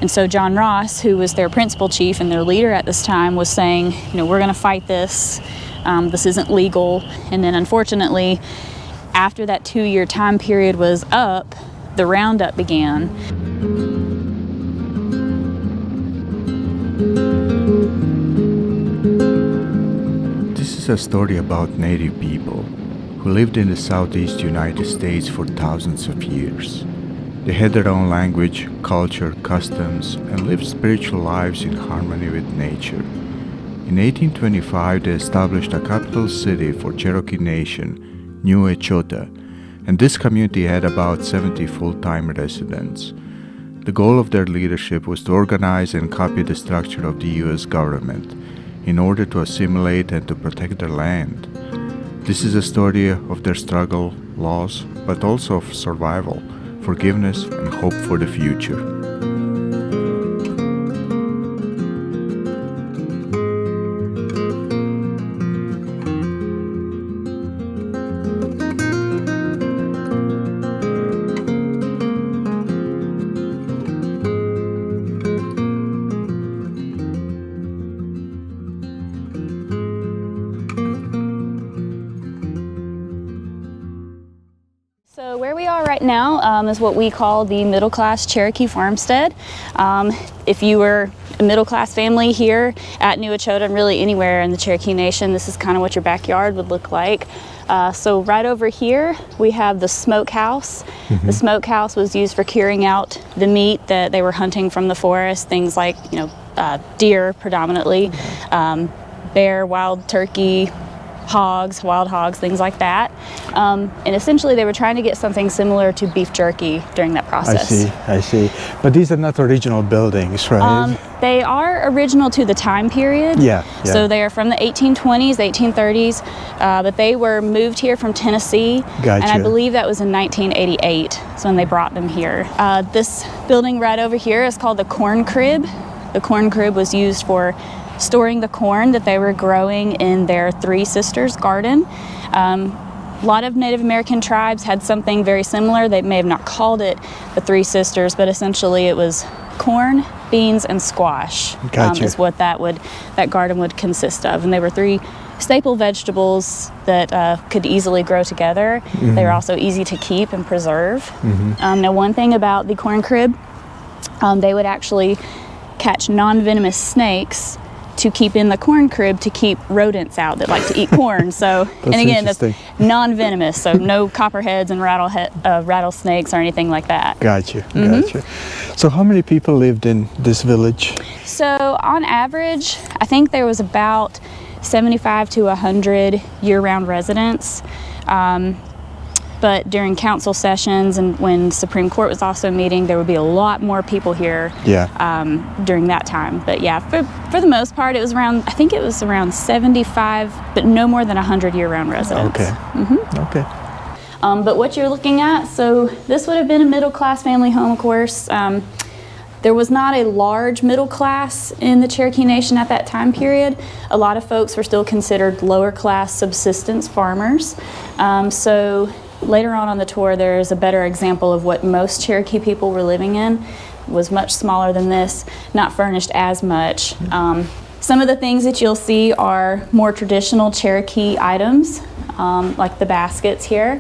And so John Ross, who was their principal chief and their leader at this time, was saying, we're going to fight this. This isn't legal. And then unfortunately, after that 2-year time period was up, the Roundup began. This is a story about Native people who lived in the Southeast United States for thousands of years. They had their own language, culture, customs, and lived spiritual lives in harmony with nature. In 1825, they established a capital city for Cherokee Nation, New Echota, and this community had about 70 full-time residents. The goal of their leadership was to organize and copy the structure of the U.S. government in order to assimilate and to protect their land. This is a story of their struggle, loss, but also of survival, forgiveness, and hope for the future. So where we are right now is what we call the middle-class Cherokee farmstead. If you were a middle-class family here at New Echota and really anywhere in the Cherokee Nation, this is kind of what your backyard would look like. So right over here we have the smokehouse. Mm-hmm. The smokehouse was used for curing out the meat that they were hunting from the forest, things like deer predominantly, bear, wild turkey, hogs, wild hogs, things like that. And essentially they were trying to get something similar to beef jerky during that process. I see. But these are not original buildings, right? They are original to the time period. Yeah. So they are from the 1820s, 1830s, but they were moved here from Tennessee. Gotcha. And I believe that was in 1988, so when they brought them here. This building right over here is called the corn crib. The corn crib was used for storing the corn that they were growing in their Three Sisters garden. A lot of Native American tribes had something very similar. They may have not called it the Three Sisters, but essentially it was corn, beans, and squash. Gotcha. Is what that garden would consist of. And they were three staple vegetables that could easily grow together. Mm-hmm. They were also easy to keep and preserve. Mm-hmm. Now, one thing about the corn crib, they would actually catch non-venomous snakes to keep in the corn crib to keep rodents out that like to eat corn. So, and again, that's non-venomous, so no copperheads and rattlesnakes or anything like that. Gotcha. Mm-hmm. So how many people lived in this village? So on average, I think there was about 75 to 100 year-round residents. But during council sessions and when Supreme Court was also meeting, there would be a lot more people here during that time. But yeah, for the most part, it was around, I think it was around 75, but no more than 100 year-round residents. Okay. Mm-hmm. Okay. But what you're looking at, so this would have been a middle-class family home, of course. There was not a large middle class in the Cherokee Nation at that time period. A lot of folks were still considered lower class subsistence farmers. So later on the tour, there's a better example of what most Cherokee people were living in. It was much smaller than this, not furnished as much. Some of the things that you'll see are more traditional Cherokee items, like the baskets here.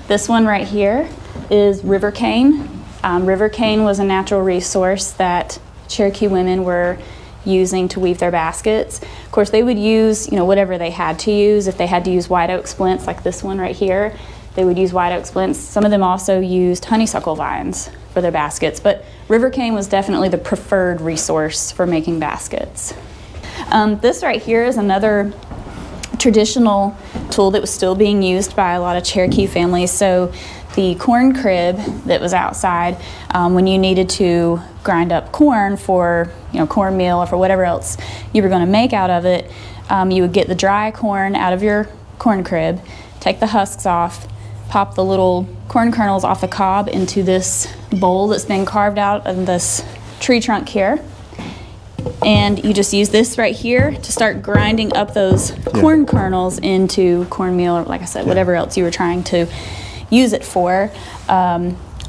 This one right here is river cane. River cane was a natural resource that Cherokee women were using to weave their baskets. Of course, they would use, whatever they had to use. If they had to use white oak splints, like this one right here, they would use white oak splints. Some of them also used honeysuckle vines for their baskets, but river cane was definitely the preferred resource for making baskets. This right here is another traditional tool that was still being used by a lot of Cherokee families. So the corn crib that was outside, when you needed to grind up corn for cornmeal or for whatever else you were going to make out of it, you would get the dry corn out of your corn crib, take the husks off, pop the little corn kernels off the cob into this bowl that's been carved out of this tree trunk here. And you just use this right here to start grinding up those corn kernels into cornmeal, or like I said, whatever else you were trying to use it for.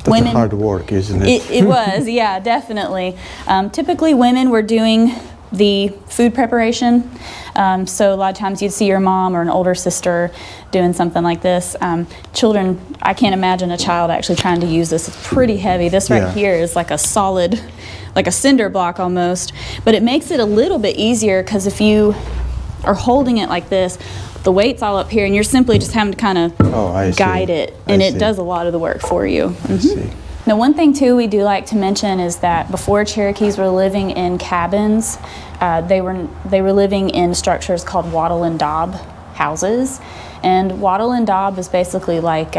That's hard work, isn't it? It was, yeah, definitely. Typically, women were doing the food preparation. So a lot of times you'd see your mom or an older sister doing something like this. Children, I can't imagine a child actually trying to use this. It's pretty heavy. This right here is like a solid, like a cinder block almost. But it makes it a little bit easier because if you are holding it like this, the weight's all up here and you're simply just having to kind of guide it. And it does a lot of the work for you. I see. Now, one thing too we do like to mention is that before Cherokees were living in cabins, they were living in structures called wattle and daub houses. And wattle and daub is basically like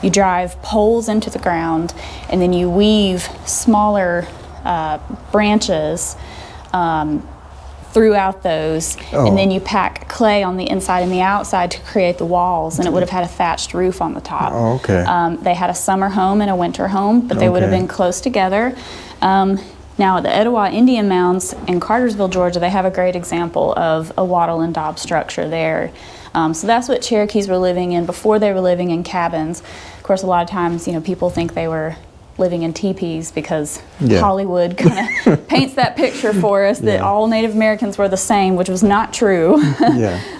you drive poles into the ground and then you weave smaller branches throughout those, and then you pack clay on the inside and the outside to create the walls, and it would have had a thatched roof on the top. Oh, okay. They had a summer home and a winter home, but they would have been close together. Now, at the Etowah Indian Mounds in Cartersville, Georgia, they have a great example of a wattle and daub structure there. So that's what Cherokees were living in before they were living in cabins. Of course, a lot of times, you know, people think they were living in teepees because Hollywood kind of paints that picture for us that all Native Americans were the same, which was not true.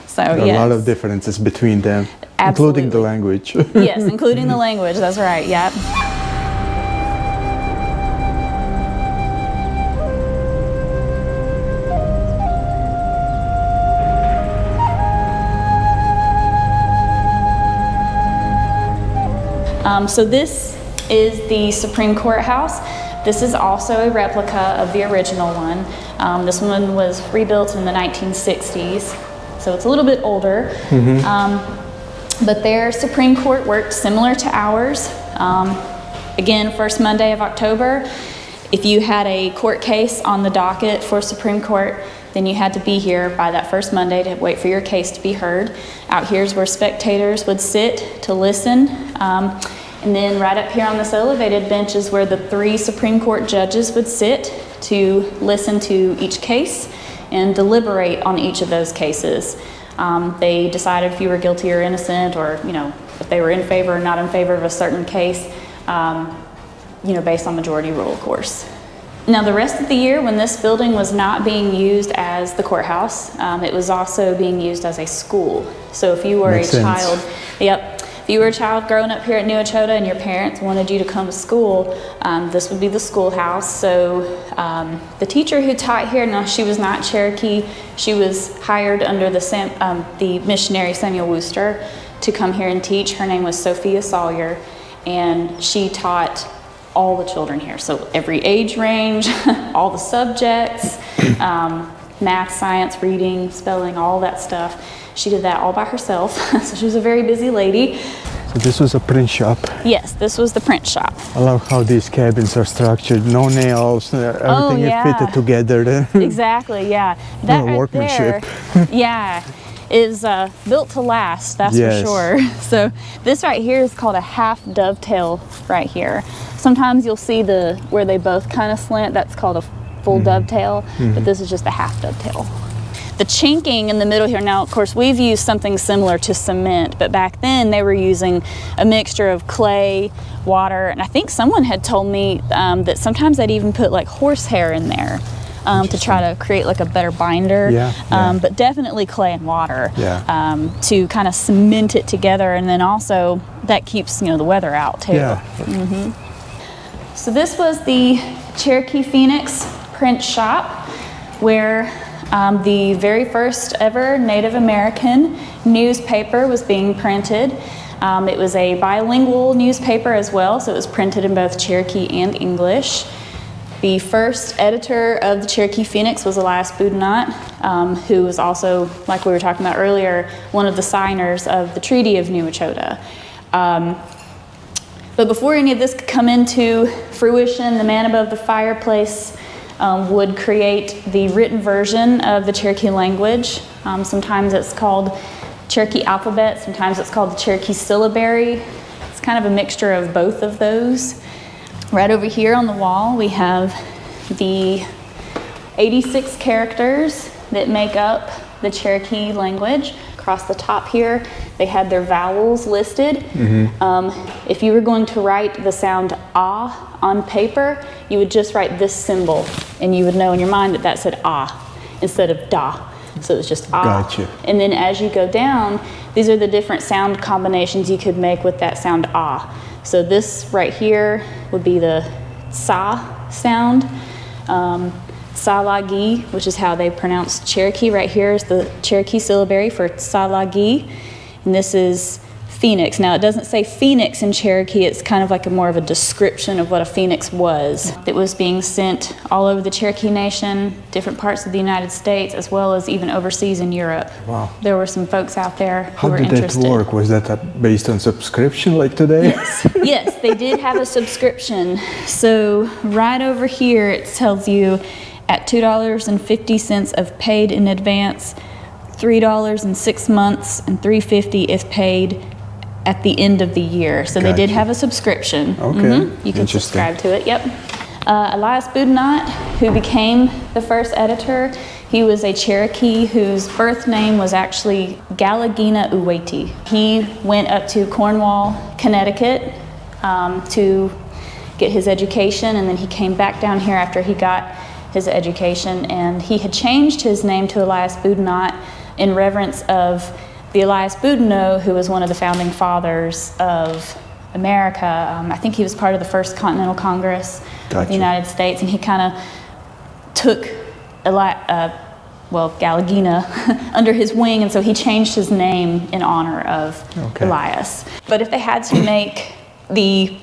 So there are a lot of differences between them, including the language. Yes, including the language. That's right. Yep. So this is the Supreme Court House. This is also a replica of the original one. This one was rebuilt in the 1960s, so it's a little bit older. But their Supreme Court worked similar to ours. Again, first Monday of October, if you had a court case on the docket for Supreme Court, then you had to be here by that first Monday to wait for your case to be heard. Out here's where spectators would sit to listen. And then right up here on this elevated bench is where the 3 Supreme Court judges would sit to listen to each case and deliberate on each of those cases. They decided if you were guilty or innocent, or if they were in favor or not in favor of a certain case, based on majority rule, of course. Now, the rest of the year, when this building was not being used as the courthouse, it was also being used as a school. So if you were a child, if you were a child growing up here at New Echota and your parents wanted you to come to school, this would be the schoolhouse. So the teacher who taught here, now she was not Cherokee, she was hired under the missionary Samuel Wooster to come here and teach. Her name was Sophia Sawyer, and she taught all the children here. So every age range, all the subjects, math, science, reading, spelling, all that stuff. She did that all by herself, so she was a very busy lady. So this was a print shop? Yes, this was the print shop. I love how these cabins are structured. No nails, everything is fitted together. Exactly, yeah. That right workmanship. There, is built to last, that's for sure. So this right here is called a half dovetail right here. Sometimes you'll see where they both kind of slant, that's called a full dovetail, but this is just a half dovetail. The chinking in the middle here, now of course we've used something similar to cement, but back then they were using a mixture of clay, water, and I think someone had told me that sometimes they'd even put like horsehair in there to try to create like a better binder, but definitely clay and water to kind of cement it together, and then also that keeps the weather out too. So this was the Cherokee Phoenix print shop, where the very first ever Native American newspaper was being printed. It was a bilingual newspaper as well, so it was printed in both Cherokee and English. The first editor of the Cherokee Phoenix was Elias Boudinot, who was also, like we were talking about earlier, one of the signers of the Treaty of New Echota. But before any of this could come into fruition, the man above the fireplace would create the written version of the Cherokee language. Sometimes it's called Cherokee alphabet, sometimes it's called the Cherokee syllabary. It's kind of a mixture of both of those. Right over here on the wall we have the 86 characters that make up the Cherokee language. across the top here, they had their vowels listed. If you were going to write the sound ah on paper, you would just write this symbol, and you would know in your mind that that said ah instead of da. So it was just ah. Gotcha. And then as you go down, these are the different sound combinations you could make with that sound ah. So this right here would be the sa sound. Salagi, which is how they pronounce Cherokee. Right here is the Cherokee syllabary for salagi, and this is phoenix. Now it doesn't say phoenix in Cherokee, it's kind of like more of a description of what a phoenix was. It was being sent all over the Cherokee Nation, different parts of the United States, as well as even overseas in Europe. Wow. There were some folks out there who were How did interested. that work? Was that based on subscription like today? Yes, yes, they did have a subscription. So right over here it tells you at $2.50 of paid in advance, $3 in 6 months, and $3.50 if paid at the end of the year. So they did have a subscription. Okay. You can subscribe to it, yep. Elias Boudinot, who became the first editor, he was a Cherokee whose birth name was actually Galagina Uweti. He went up to Cornwall, Connecticut to get his education, and then he came back down here after he got his education, and he had changed his name to Elias Boudinot in reverence of the Elias Boudinot, who was one of the founding fathers of America. I think he was part of the First Continental Congress of the United States, and he kind of took Galagina under his wing, and so he changed his name in honor of Elias. But if they had to make the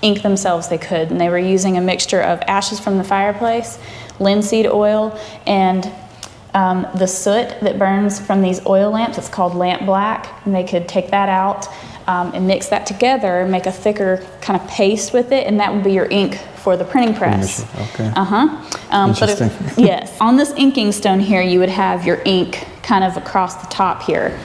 ink themselves, they could, and they were using a mixture of ashes from the fireplace, linseed oil, and the soot that burns from these oil lamps. It's called lamp black, and they could take that out and mix that together and make a thicker kind of paste with it, and that would be your ink for the printing press. Okay. Interesting. Yes. On this inking stone here, you would have your ink kind of across the top here.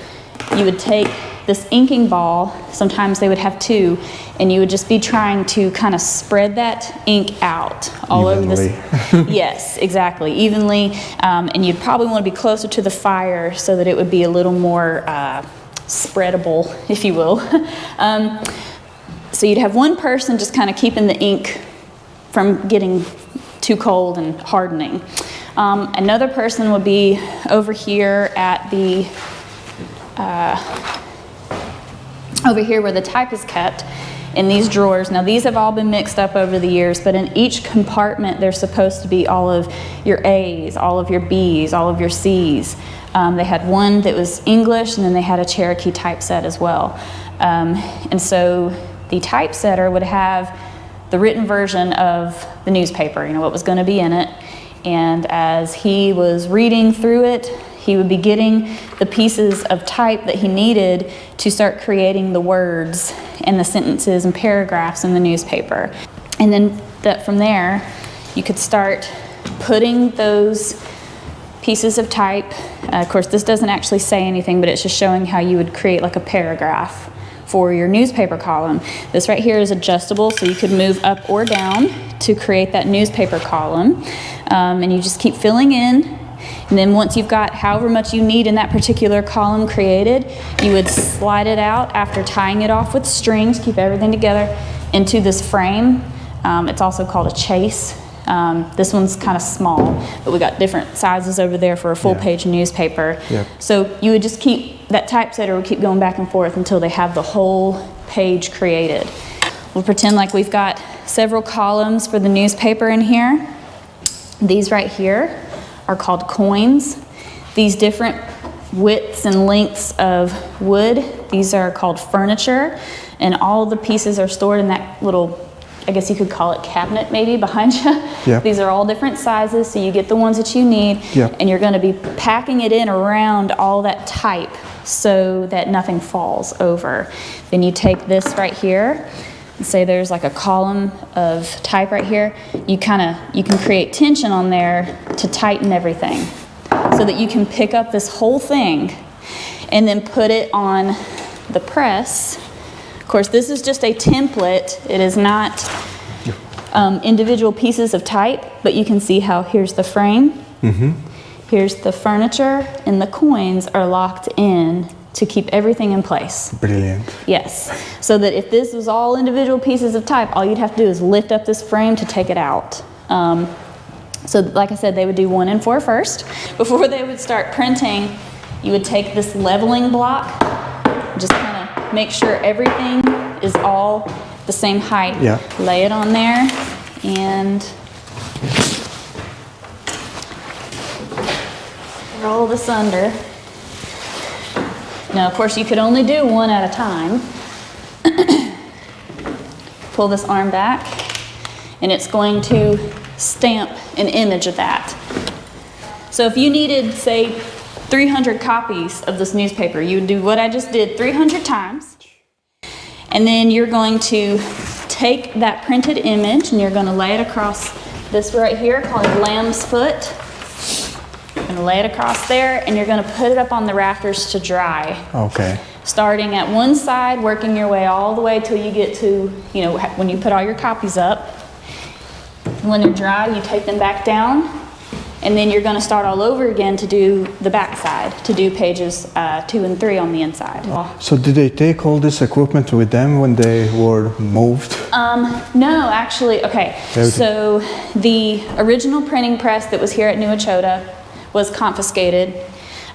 You would take this inking ball, sometimes they would have two, and you would just be trying to kind of spread that ink out all over this. Yes, exactly, evenly, and you'd probably want to be closer to the fire so that it would be a little more spreadable, if you will. So you'd have one person just kind of keeping the ink from getting too cold and hardening. Another person would be over here at the over here where the type is kept in these drawers. Now these have all been mixed up over the years, but in each compartment there's supposed to be all of your A's, all of your B's, all of your C's. They had one that was English, and then they had a Cherokee typeset as well. And so the typesetter would have the written version of the newspaper, you know, what was going to be in it. And as he was reading through it, he would be getting the pieces of type that he needed to start creating the words and the sentences and paragraphs in the newspaper. And then from there, you could start putting those pieces of type. Of course, this doesn't actually say anything, but it's just showing how you would create like a paragraph for your newspaper column. This right here is adjustable, so you could move up or down to create that newspaper column. And you just keep filling in. And then once you've got however much you need in that particular column created, you would slide it out after tying it off with strings, keep everything together, into this frame. It's also called a chase. This one's kind of small, but we got different sizes over there for a full-page newspaper. Yep. So you would just keep, that typesetter would keep going back and forth until they have the whole page created. We'll pretend like we've got several columns for the newspaper in here. These right here are called coins. These different widths and lengths of wood, these are called furniture, and all the pieces are stored in that little, I guess you could call it cabinet maybe behind you. Yep. These are all different sizes, so you get the ones that you need, and you're going to be packing it in around all that type so that nothing falls over. Then you take this right here, and say there's like a column of type right here. You can create tension on there to tighten everything so that you can pick up this whole thing and then put it on the press. Of course, this is just a template. It is not individual pieces of type, but you can see how here's the frame, here's the furniture, and the coins are locked in to keep everything in place. Brilliant. Yes, so that if this was all individual pieces of type, all you'd have to do is lift up this frame to take it out. So like I said, they would do 1 and 4 first. Before they would start printing, you would take this leveling block, just kind of make sure everything is all the same height. Yeah. Lay it on there and roll this under. Now, of course, you could only do 1 at a time. Pull this arm back, and it's going to stamp an image of that. So if you needed, say, 300 copies of this newspaper, you would do what I just did 300 times, and then you're going to take that printed image and you're going to lay it across this right here called lamb's foot. You're going to lay it across there, and you're going to put it up on the rafters to dry. Okay. Starting at one side, working your way all the way till you get to, you know, when you put all your copies up. When they're dry, you take them back down, and then you're going to start all over again to do the back side, to do pages 2 and 3 on the inside. So did they take all this equipment with them when they were moved? No, actually, okay. So the original printing press that was here at New Echota was confiscated,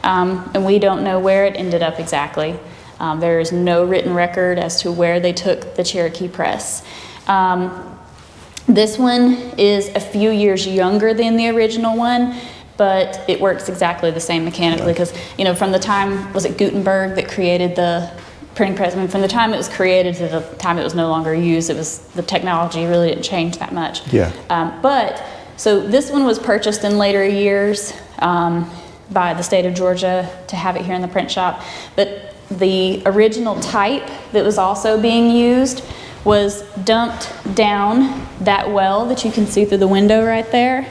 and we don't know where it ended up exactly. There is no written record as to where they took the Cherokee press. This one is a few years younger than the original one, but it works exactly the same mechanically because, you know, from the time, was it Gutenberg that created the printing press? I mean, from the time it was created to the time it was no longer used, it was, the technology really didn't change that much. Yeah. So this one was purchased in later years by the state of Georgia to have it here in the print shop. But the original type that was also being used was dumped down that well that you can see through the window right there.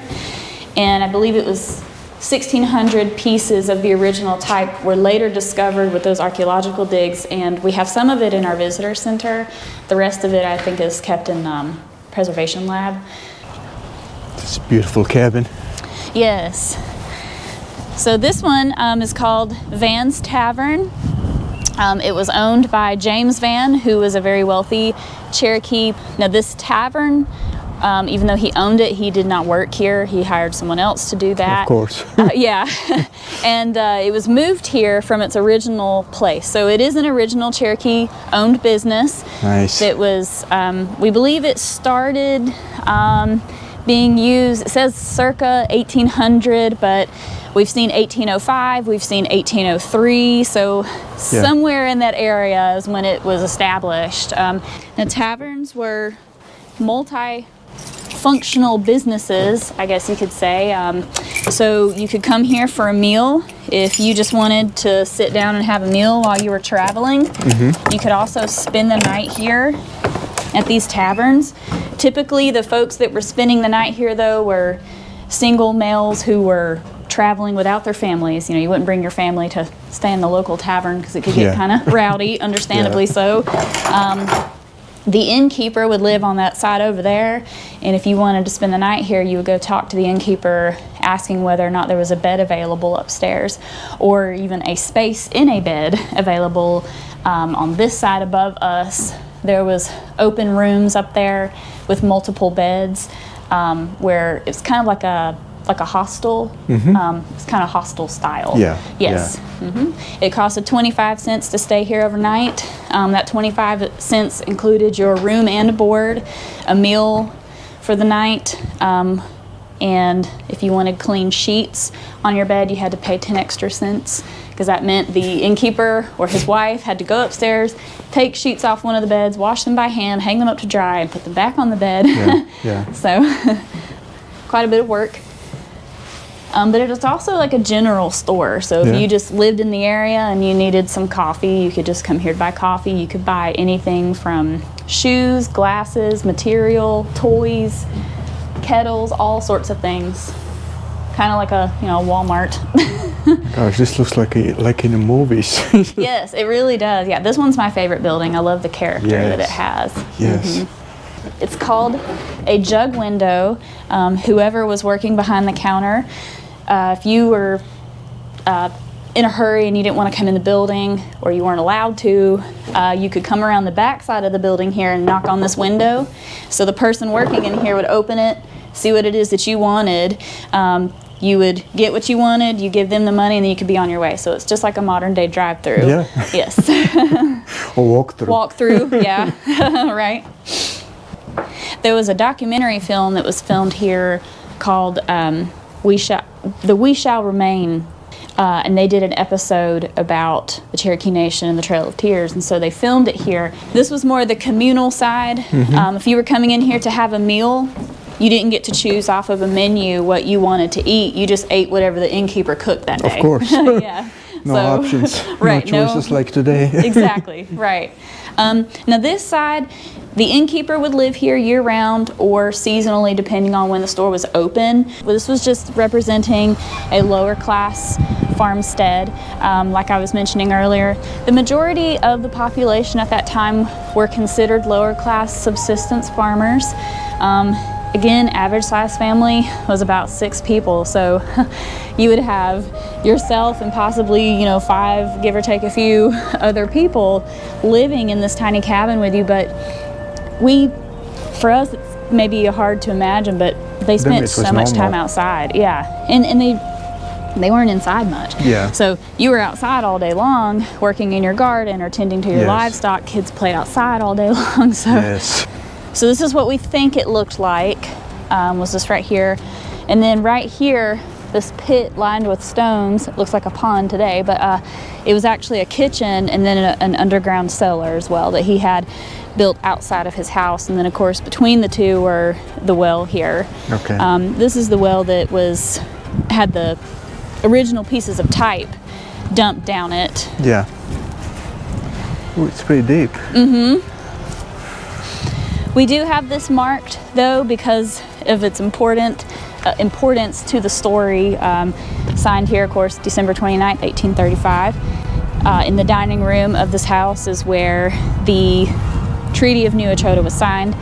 And I believe it was 1,600 pieces of the original type were later discovered with those archaeological digs, and we have some of it in our visitor center. The rest of it, I think, is kept in preservation lab. It's a beautiful cabin. Yes. So this one is called Van's Tavern. It was owned by James Van, who was a very wealthy Cherokee. Now this tavern, even though he owned it, he did not work here. He hired someone else to do that. Of course. Yeah. And it was moved here from its original place. So it is an original Cherokee-owned business. Nice. It was, we believe it started being used, it says circa 1800, but we've seen 1805, we've seen 1803, so somewhere in that area is when it was established. The taverns were multi-functional businesses, I guess you could say. So you could come here for a meal if you just wanted to sit down and have a meal while you were traveling. You could also spend the night here at these taverns. Typically the folks that were spending the night here though were single males who were traveling without their families. You know, you wouldn't bring your family to stay in the local tavern because it could get kind of rowdy, understandably so. The innkeeper would live on that side over there, and if you wanted to spend the night here, you would go talk to the innkeeper asking whether or not there was a bed available upstairs or even a space in a bed available. On this side above us, there was open rooms up there with multiple beds where it's kind of like a hostel. It's kind of hostel style. Yes. It costed 25 cents to stay here overnight. That 25 cents included your room and board, a meal for the night, and if you wanted clean sheets on your bed, you had to pay 10 extra cents because that meant the innkeeper or his wife had to go upstairs, take sheets off one of the beds, wash them by hand, hang them up to dry, and put them back on the bed. So quite a bit of work. But it was also like a general store. So if you just lived in the area and you needed some coffee, you could just come here to buy coffee. You could buy anything from shoes, glasses, material, toys, kettles, all sorts of things. Kind of like a, you know, Walmart. Gosh, this looks like in the movies. Yes, it really does. Yeah, this one's my favorite building. I love the character that it has. Yes. It's called a jug window. Whoever was working behind the counter, if you were in a hurry and you didn't want to come in the building, or you weren't allowed to, you could come around the back side of the building here and knock on this window. So the person working in here would open it, see what it is that you wanted. You would get what you wanted, you give them the money, and then you could be on your way. So it's just like a modern day drive-through. Yeah. Yes. Or walk-through. Walk-through, yeah, right. There was a documentary film that was filmed here called We Shall Remain, and they did an episode about the Cherokee Nation and the Trail of Tears, and so they filmed it here. This was more the communal side. If you were coming in here to have a meal, you didn't get to choose off of a menu what you wanted to eat. You just ate whatever the innkeeper cooked that day. Of course. Yeah. No options. Right. No choices like today. Exactly. Right. Now this side, the innkeeper would live here year-round or seasonally, depending on when the store was open. Well, this was just representing a lower-class farmstead. Like I was mentioning earlier, the majority of the population at that time were considered lower-class subsistence farmers. Again, average size family was about 6 people, so you would have yourself and possibly, 5, give or take a few other people living in this tiny cabin with you. But for us, it's maybe hard to imagine, but they spent so much time outside. Yeah, and they weren't inside much. Yeah. So you were outside all day long, working in your garden or tending to your livestock. Kids played outside all day long. So. Yes. So this is what we think it looked like, was this right here. And then right here, this pit lined with stones, it looks like a pond today, but it was actually a kitchen and then an underground cellar as well that he had built outside of his house. And then of course between the two were the well here. Okay. This is the well that had the original pieces of type dumped down it. Yeah. Ooh, it's pretty deep. We do have this marked though because of its importance to the story. Signed here, of course, December 29th, 1835. In the dining room of this house is where the Treaty of New Echota was signed,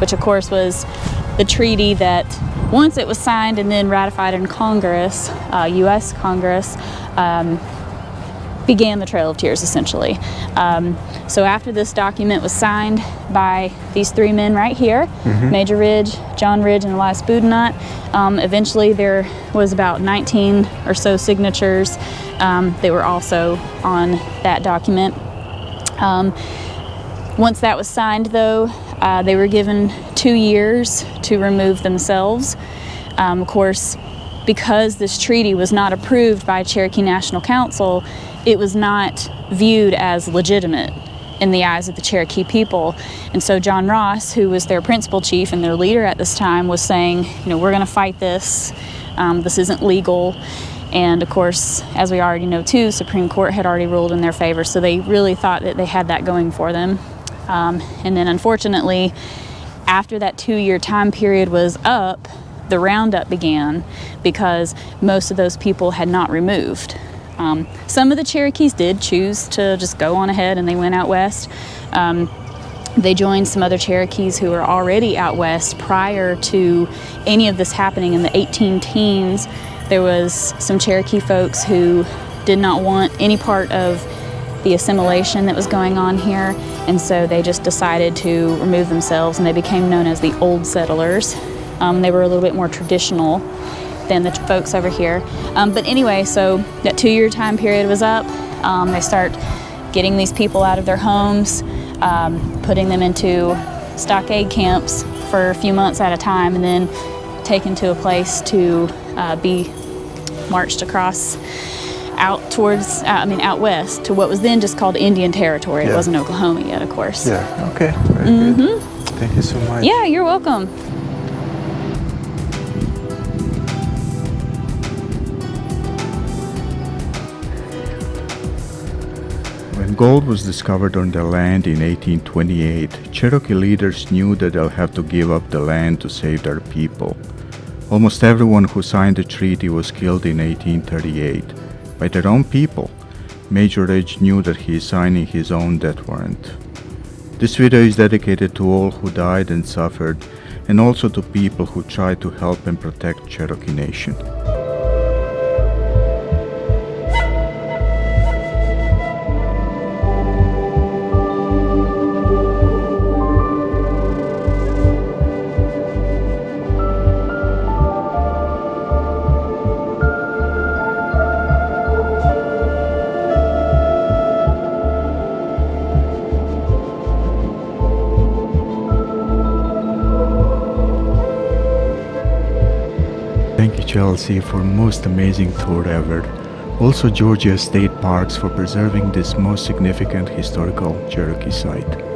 which of course was the treaty that once it was signed and then ratified in Congress, U.S. Congress, began the Trail of Tears essentially. So after this document was signed by these 3 men right here, Major Ridge, John Ridge, and Elias Boudinot, eventually there was about 19 or so signatures that were also on that document. Once that was signed though, they were given 2 years to remove themselves. Of course, because this treaty was not approved by Cherokee National Council, it was not viewed as legitimate in the eyes of the Cherokee people. And so John Ross, who was their principal chief and their leader at this time, was saying, we're going to fight this. This isn't legal. And of course, as we already know too, Supreme Court had already ruled in their favor, so they really thought that they had that going for them. And then unfortunately, after that 2-year time period was up, the Roundup began because most of those people had not removed. Some of the Cherokees did choose to just go on ahead and they went out west. They joined some other Cherokees who were already out west prior to any of this happening in the 18-teens. There was some Cherokee folks who did not want any part of the assimilation that was going on here, and so they just decided to remove themselves, and they became known as the Old Settlers. They were a little bit more traditional than the folks over here. But anyway, so that 2-year time period was up. They start getting these people out of their homes, putting them into stockade camps for a few months at a time, and then taken to a place to be marched across out west to what was then just called Indian Territory. It wasn't Oklahoma yet, of course. Yeah, okay, very good. Thank you so much. Yeah, you're welcome. When gold was discovered on the land in 1828, Cherokee leaders knew that they'll have to give up the land to save their people. Almost everyone who signed the treaty was killed in 1838 by their own people. Major Ridge knew that he is signing his own death warrant. This video is dedicated to all who died and suffered, and also to people who tried to help and protect Cherokee Nation. Chelsea for most amazing tour ever. Also Georgia State Parks for preserving this most significant historical Cherokee site.